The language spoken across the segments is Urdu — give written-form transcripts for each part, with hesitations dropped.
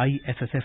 ISSF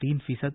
3%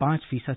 5%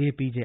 APJ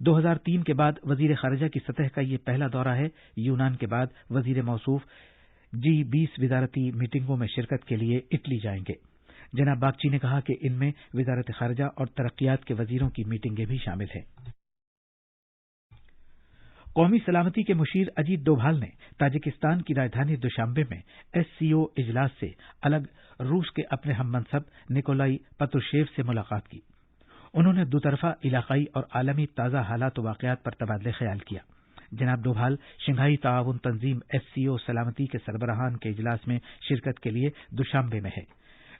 2003 کے بعد وزیر خارجہ کی سطح کا یہ پہلا دورہ ہے۔ یونان کے بعد وزیر موصوف G20 وزارتی میٹنگوں میں شرکت کے لیے اٹلی جائیں گے۔ جناب باگچی نے کہا کہ ان میں وزارت خارجہ اور ترقیات کے وزیروں کی میٹنگیں بھی شامل ہیں۔ قومی سلامتی کے مشیر اجیت ڈوبھال نے تاجکستان کی راجدھانی دوشانبے میں SCO اجلاس سے الگ روس کے اپنے ہم منصب نکولائی پتروشیو سے ملاقات کی۔ انہوں نے دو طرفہ علاقائی اور عالمی تازہ حالات و واقعات پر تبادلہ خیال کیا۔ جناب ڈوبھال شنگھائی تعاون تنظیم SCO سلامتی کے سربراہان کے اجلاس میں شرکت کے لیے دوشانبے میں ہے۔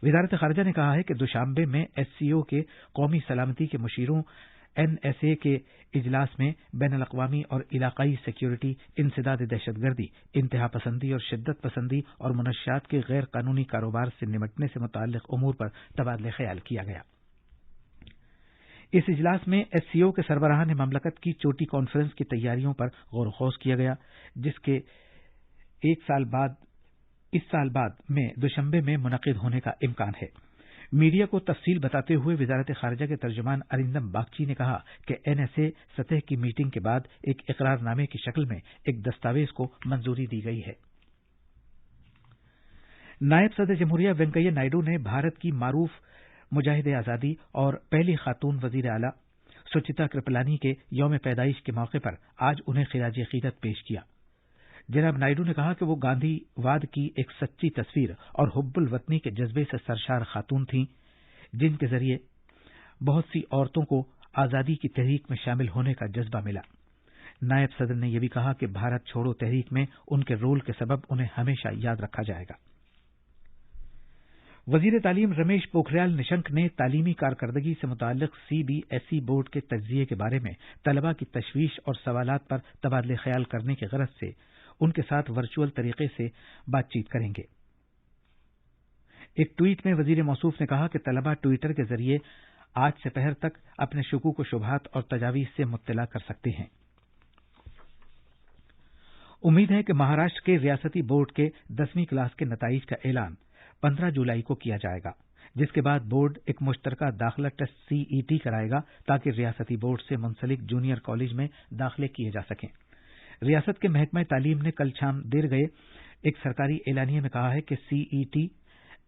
وزارت خارجہ نے کہا ہے کہ دوشانبے میں SCO کے قومی سلامتی کے مشیروں NSA کے اجلاس میں بین الاقوامی اور علاقائی سیکیورٹی، انسداد دہشت گردی، انتہا پسندی اور شدت پسندی اور منشیات کے غیر قانونی کاروبار سے نمٹنے سے متعلق امور پر تبادلہ خیال کیا گیا۔ اس اجلاس میں SCO کے سربراہان مملکت کی چوٹی کانفرنس کی تیاریوں پر غور و خوض کیا گیا، جس کے اس سال بعد میں دوشنبے میں منعقد ہونے کا امکان ہے۔ میڈیا کو تفصیل بتاتے ہوئے وزارت خارجہ کے ترجمان ارندم باگچی نے کہا کہ NSA سطح کی میٹنگ کے بعد ایک اقرار نامے کی شکل میں ایک دستاویز کو منظوری دی گئی ہے۔ نائب صدر جمہوریہ وینکیا نائیڈو نے بھارت کی معروف مجاہد آزادی اور پہلی خاتون وزیر اعلیٰ سچیتا کرپلانی کے یوم پیدائش کے موقع پر آج انہیں خراج عقیدت پیش کیا۔ جناب نائیڈو نے کہا کہ وہ گاندھی واد کی ایک سچی تصویر اور حب الوطنی کے جذبے سے سرشار خاتون تھیں، جن کے ذریعے بہت سی عورتوں کو آزادی کی تحریک میں شامل ہونے کا جذبہ ملا۔ نائب صدر نے یہ بھی کہا کہ بھارت چھوڑو تحریک میں ان کے رول کے سبب انہیں ہمیشہ یاد رکھا جائے گا۔ وزیر تعلیم رمیش پوکھریال نشنک نے تعلیمی کارکردگی سے متعلق CBSE بورڈ کے تجزیے کے بارے میں طلباء کی تشویش اور سوالات پر تبادلہ خیال کرنے کی غرض سے ان کے ساتھ ورچوئل طریقے سے بات چیت کریں گے۔ ایک ٹویٹ میں وزیر موصوف نے کہا کہ طلباء ٹویٹر کے ذریعے آج سے پہر تک اپنے شکوک و شبہات اور تجاویز سے مطلع کر سکتے ہیں۔ امید ہے کہ مہاراشٹر کے ریاستی بورڈ کے 10ویں کلاس کے نتائج کا اعلان 15 جولائی کو کیا جائے گا، جس کے بعد بورڈ ایک مشترکہ داخلہ ٹیسٹ CET کرائے گا تاکہ ریاستی بورڈ سے منسلک جونیئر کالج میں داخلے کیے جا سکیں۔ ریاست کے محکمہ تعلیم نے کل شام دیر گئے ایک سرکاری اعلانیے میں کہا ہے کہ CET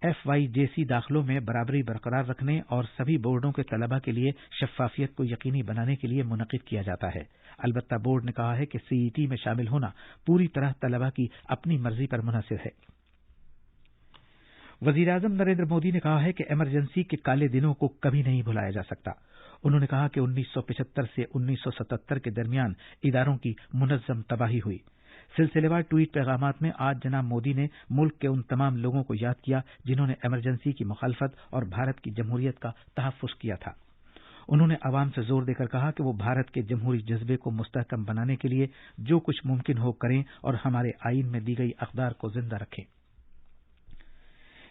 FYJC داخلوں میں برابری برقرار رکھنے اور سبھی بورڈوں کے طلباء کے لیے شفافیت کو یقینی بنانے کے لیے منعقد کیا جاتا ہے۔ البتہ بورڈ نے کہا ہے کہ CET میں شامل ہونا پوری طرح طلباء کی اپنی مرضی پر منحصر ہے۔ وزیراعظم نریندر مودی نے کہا ہے کہ ایمرجنسی کے کالے دنوں کو کبھی نہیں بھلایا جا سکتا۔ انہوں نے کہا کہ 1975 سے 1977 کے درمیان اداروں کی منظم تباہی ہوئی۔ سلسلے وار ٹویٹ پیغامات میں آج جناب مودی نے ملک کے ان تمام لوگوں کو یاد کیا جنہوں نے ایمرجنسی کی مخالفت اور بھارت کی جمہوریت کا تحفظ کیا تھا۔ انہوں نے عوام سے زور دے کر کہا کہ وہ بھارت کے جمہوری جذبے کو مستحکم بنانے کے لیے جو کچھ ممکن ہو کریں اور ہمارے آئین میں دی گئی اقدار کو زندہ رکھیں۔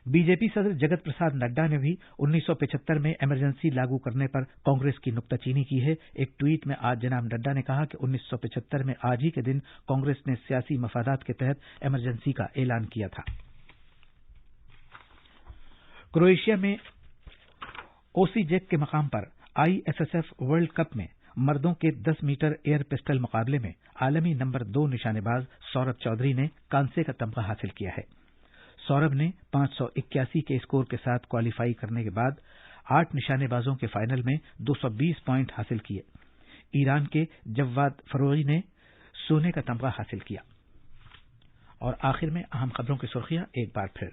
BJP صدر جگت پرساد نڈا نے بھی 1975 میں ایمرجنسی لاگو کرنے پر کانگریس کی نکتہ چینی کی ہے۔ ایک ٹویٹ میں آج جناب نڈا نے کہا کہ 1975 میں آج ہی کے دن کانگریس نے سیاسی مفادات کے تحت ایمرجنسی کا اعلان کیا تھا۔ کروشیا میں اوسیجیک کے مقام پر ISSF ورلڈ کپ میں مردوں کے 10 میٹر ایئر پسٹل مقابلے میں عالمی نمبر 2 نشانے باز سوربھ چودھری نے کانسے کا تمغہ حاصل کیا ہے۔ سوربھ نے 581 کے اسکور کے ساتھ کوالیفائی کرنے کے بعد 8 نشانے بازوں کے فائنل میں 220 پوائنٹ حاصل کیے۔ ایران کے جواد فروغی نے سونے کا تمغہ حاصل کیا۔ اور آخر میں اہم خبروں کی سرخیاں ایک بار پھر۔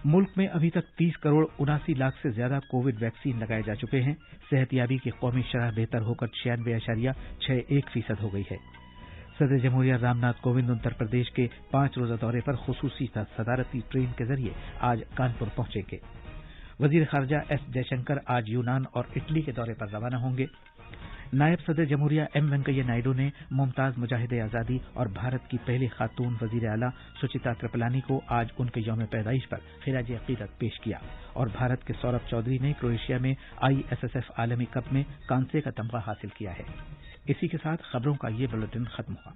ملک میں ابھی تک 30 کروڑ 79 لاکھ سے زیادہ کووڈ ویکسین لگائے جا چکے ہیں۔ صحت یابی کی قومی شرح بہتر ہو کر 96.61% ہو گئی ہے۔ صدر جمہوریہ رام ناتھ کووند اتر پردیش کے 5 روزہ دورے پر خصوصی صدارتی ٹرین کے ذریعے آج کانپور پہنچیں گے۔ وزیر خارجہ ایس جے شنکر آج یونان اور اٹلی کے دورے پر روانہ ہوں گے۔ نائب صدر جمہوریہ ایم وینکیا نائیڈو نے ممتاز مجاہد آزادی اور بھارت کی پہلی خاتون وزیر اعلیٰ سچیتا کرپلانی کو آج ان کے یوم پیدائش پر خراج عقیدت پیش کیا، اور بھارت کے سوربھ چودھری نے کروشیا میں ISSF عالمی کپ میں کانسے کا تمغہ حاصل کیا ہے۔ اسی کے ساتھ خبروں کا یہ بلیٹن ختم ہوا۔